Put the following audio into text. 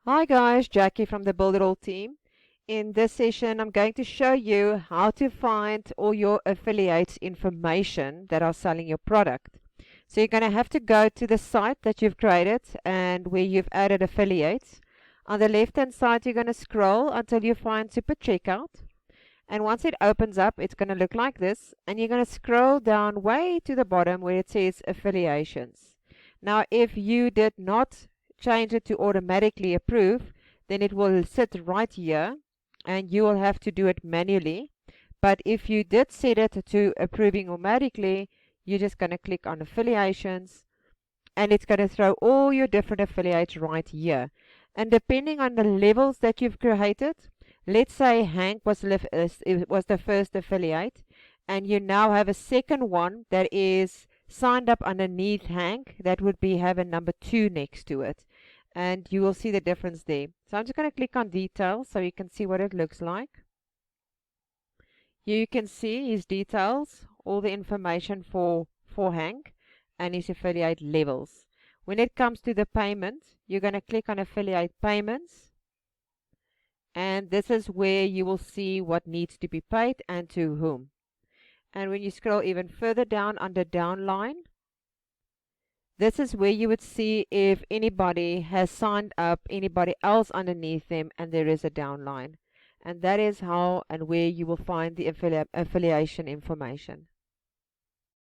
Hi guys, Jackie from the Builderall team. In this session, I'm going to show you how to find all your affiliates information that are selling your product. So you're going to have to go to the site that you've created and where you've added affiliates. On the left hand side, you're going to scroll until you find Super Checkout. And once it opens up, it's going to look like this. And you're going to scroll down way to the bottom where it says affiliations. Now, if you did not change it to automatically approve, then it will sit right here and you will have to do it manually. But if you did set it to approving automatically, you're just going to click on affiliations and it's going to throw all your different affiliates right here. And depending on the levels that you've created, let's say Hank was the first affiliate, and you now have a second one that is signed up underneath Hank, that would be have a number 2 next to it. And you will see the difference there. So I'm just going to click on details so you can see what it looks like. Here you can see his details, all the information for Hank and his affiliate levels. When it comes to the payment, you're going to click on affiliate payments. And this is where you will see what needs to be paid and to whom. And when you scroll even further down under downline, this is where you would see if anybody has signed up anybody else underneath them and there is a downline. And that is how and where you will find the affiliation information.